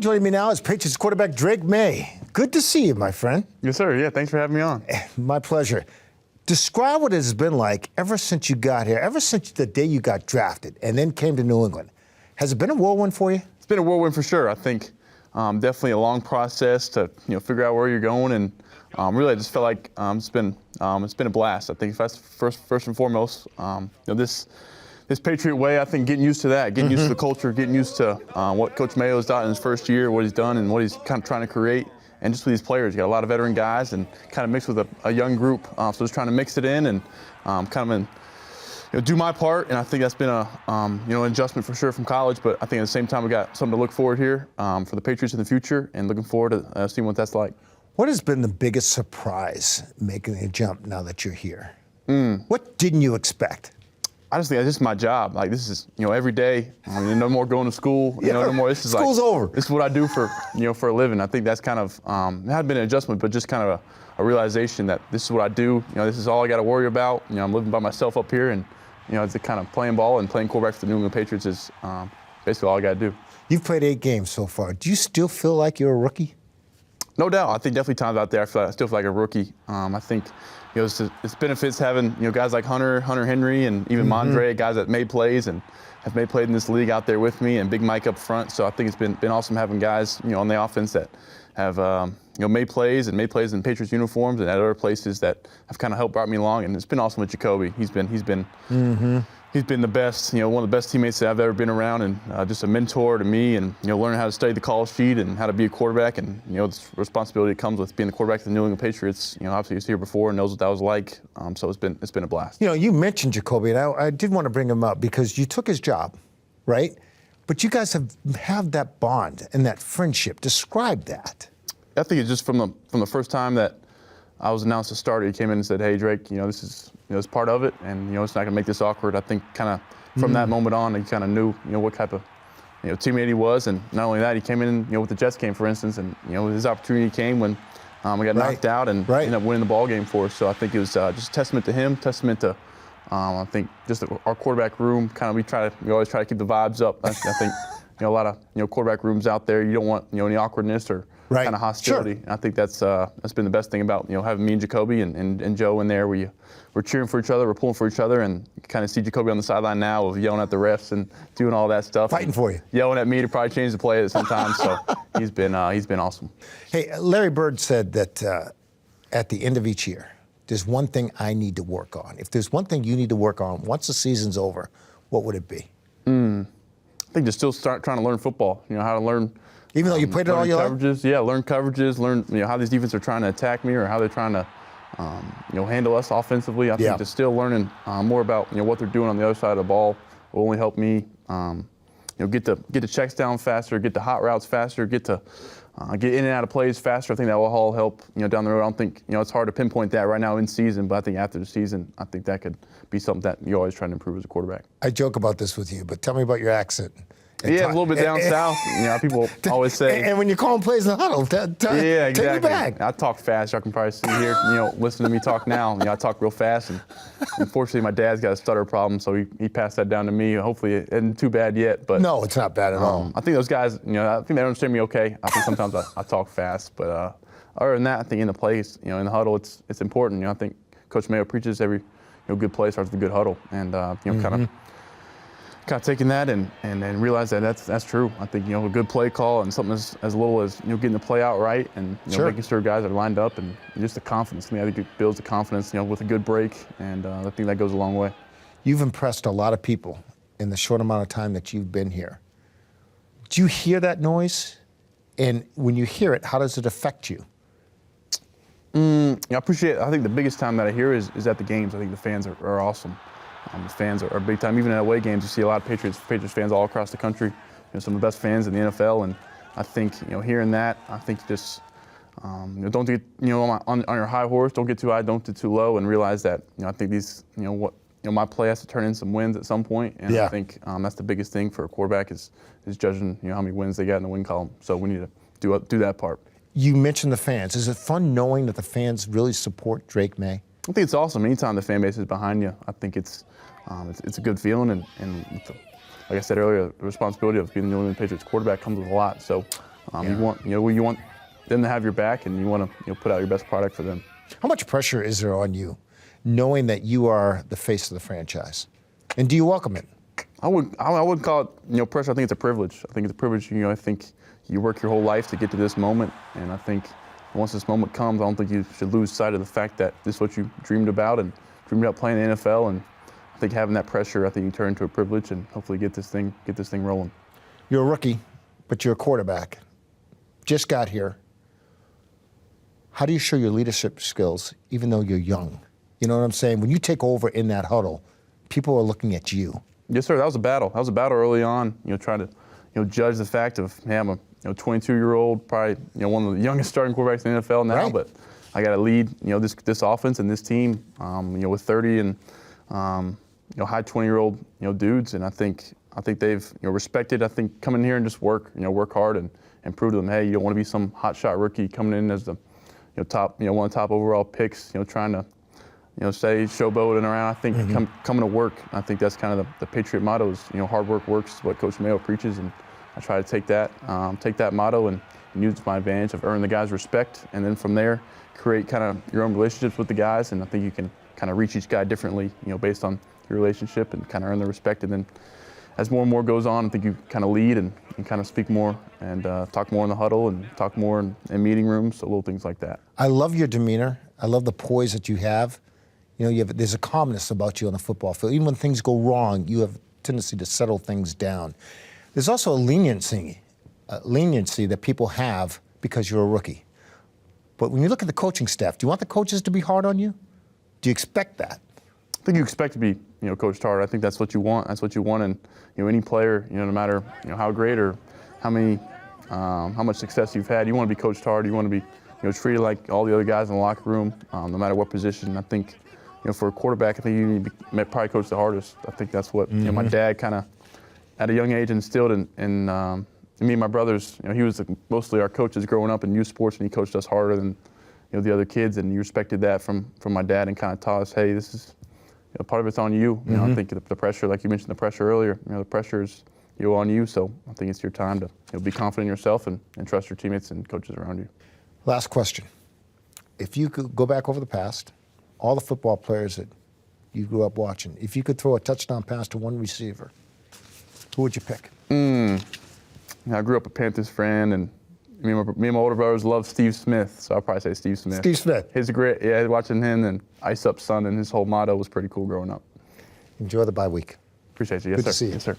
joining me now is Patriots quarterback Drake Maye. Good to see you, my friend. Yes, sir. Yeah, thanks for having me on. My pleasure. Describe what it has been like ever since you got here, ever since the day you got drafted and then came to New England. Has it been a whirlwind for you? It's been a whirlwind for sure. I think definitely a long process to figure out where you're going, and really I just felt like it's been a blast. I think if that's first and foremost, this Patriot way, I think getting used to that, getting used to the culture, getting used to what Coach Mayo's done in his first year, what he's done and what he's kind of trying to create. And just with these players, you got a lot of veteran guys and kind of mixed with a young group. So just trying to mix it in and do my part. And I think that's been an adjustment for sure from college. But I think at the same time, we got something to look forward here for the Patriots in the future, and looking forward to seeing what that's like. What has been the biggest surprise making the jump now that you're here? What didn't you expect? I just think this is my job. Like, this is, every day. No more going to school. No more. This is school's over. This is what I do for a living. I think that's kind of it had been an adjustment, but just kind of a realization that this is what I do. This is all I got to worry about. I'm living by myself up here, and it's kind of playing ball and playing quarterback for the New England Patriots is basically all I got to do. You've played 8 games so far. Do you still feel like you're a rookie? No doubt. I think definitely times out there I still feel like a rookie. I think it's benefits having guys like Hunter Henry, and even Mondre, guys that made plays and have made plays in this league out there with me, and Big Mike up front. So I think it's been awesome having guys on the offense that have made plays in Patriots uniforms and at other places that have kind of helped brought me along. And it's been awesome with Jacoby. He's been the best, one of the best teammates that I've ever been around, and just a mentor to me, and learning how to study the call sheet and how to be a quarterback, and this responsibility that comes with being the quarterback of the New England Patriots. Obviously he's here before and knows what that was like. So it's been a blast. You mentioned Jacoby, and I did want to bring him up because you took his job, right? But you guys have that bond and that friendship. Describe that. I think it's just from the first time that I was announced as starter, he came in and said, "Hey, Drake, this is it's part of it, and it's not gonna make this awkward." I think kind of from that moment on, he kind of knew what type of teammate he was, and not only that, he came in with the Jets game, for instance, and his opportunity came when we got knocked out and ended up winning the ball game for us. So I think it was just a testament to him, testament to I think just our quarterback room. We always try to keep the vibes up. I think a lot of quarterback rooms out there, you don't want any awkwardness or kind of hostility. Sure. And I think that's been the best thing about having me and Jacoby and Joe in there. We're cheering for each other, we're pulling for each other, and you kind of see Jacoby on the sideline now of yelling at the refs and doing all that stuff, fighting for you, yelling at me to probably change the play sometimes. So he's been awesome. Hey, Larry Bird said that at the end of each year, there's one thing I need to work on. If there's one thing you need to work on once the season's over, what would it be? I think just still start trying to learn football. How to learn. Even though you played it all your life? Yeah, learn coverages, learn how these defenses are trying to attack me or how they're trying to handle us offensively. I think just still learning more about what they're doing on the other side of the ball will only help me get the checks down faster, get the hot routes faster, get in and out of plays faster. I think that will all help down the road. I don't think it's hard to pinpoint that right now in season, but I think after the season, I think that could be something that you're always trying to improve as a quarterback. I joke about this with you, but tell me about your accent. Yeah, a little bit down south. People always say. And when you're calling plays in the huddle, yeah, exactly. Take me back. I talk fast. Y'all can probably see here. Listen to me talk now. I talk real fast, and unfortunately, my dad's got a stutter problem, so he passed that down to me. Hopefully, it isn't too bad yet. But no, it's not bad at all. I think those guys, I think they understand me okay. I think sometimes I talk fast, but other than that, I think in the plays, in the huddle, it's important. I think Coach Mayo preaches every good play starts with a good huddle, and kind of taking that and realize that that's true. I think a good play call and something as little as getting the play out right and making sure guys are lined up and just the confidence. I think it builds the confidence with a good break, and I think that goes a long way. You've impressed a lot of people in the short amount of time that you've been here. Do you hear that noise? And when you hear it, how does it affect you? I appreciate it. I think the biggest time that I hear is at the games. I think the fans are awesome. The fans are big time. Even in away games, you see a lot of Patriots fans all across the country. Some of the best fans in the NFL, and I think hearing that, I think just don't get on your high horse. Don't get too high. Don't get too low, and realize that I think these my play has to turn in some wins at some point, and I think that's the biggest thing for a quarterback is judging how many wins they got in the win column. So we need to do that part. You mentioned the fans. Is it fun knowing that the fans really support Drake Maye? I think it's awesome. Anytime the fan base is behind you, I think it's a good feeling. And like I said earlier, the responsibility of being the New England Patriots quarterback comes with a lot. So You want them to have your back, and you want to put out your best product for them. How much pressure is there on you, knowing that you are the face of the franchise? And do you welcome it? I would call it pressure. I think it's a privilege. I think it's a privilege. I think you work your whole life to get to this moment, and I think once this moment comes, I don't think you should lose sight of the fact that this is what you dreamed about and dreamed about playing in the NFL. And I think having that pressure, I think you turn into a privilege and hopefully get this thing rolling. You're a rookie, but you're a quarterback. Just got here. How do you show your leadership skills even though you're young? You know what I'm saying? When you take over in that huddle, people are looking at you. Yes, sir. That was a battle. That was a battle early on. Trying to judge the fact of, hey, I'm a 22-year-old, probably one of the youngest starting quarterbacks in the NFL now, right. But I got to lead this offense and this team with 30 and high 20-year-old dudes, and I think they've respected. I think coming here and just work hard and prove to them, hey, you don't want to be some hotshot rookie coming in as the top one of the top overall picks, trying to say showboating around. I think coming to work. I think that's kind of the Patriot motto is hard work works, what Coach Mayo preaches, and I try to take that motto and use it to my advantage of earning the guys' respect, and then from there create kind of your own relationships with the guys, and I think you can kind of reach each guy differently, based on your relationship and kind of earn the respect, and then as more and more goes on, I think you kind of lead and kind of speak more and talk more in the huddle and talk more in meeting rooms, so little things like that. I love your demeanor. I love the poise that you have. There's a calmness about you on the football field. Even when things go wrong, you have a tendency to settle things down. There's also a leniency that people have because you're a rookie. But when you look at the coaching staff, do you want the coaches to be hard on you? Do you expect that? I think you expect to be, coached hard. I think that's what you want. That's what you want in, any player, no matter, how great or how much success you've had. You want to be coached hard. You want to be, treated like all the other guys in the locker room, no matter what position. I think, for a quarterback, I think you need to be probably coach the hardest. I think that's what my dad kind of, at a young age, instilled in me and my brothers. He was mostly our coaches growing up in youth sports, and he coached us harder than the other kids, and you respected that from my dad and kind of taught us, hey, this is part of it's on you. I think the pressure, like you mentioned, the pressure earlier. The pressure is on you. So I think it's your time to be confident in yourself and trust your teammates and coaches around you. Last question: if you could go back over the past, all the football players that you grew up watching, if you could throw a touchdown pass to one receiver, who would you pick? I grew up a Panthers fan, and me and my older brothers love Steve Smith, so I'll probably say Steve Smith. Steve Smith. He's great. Yeah, watching him and Ice Up Sun and his whole motto was pretty cool growing up. Enjoy the bye week. Appreciate you. Yes, Good sir. to see you. Yes, sir.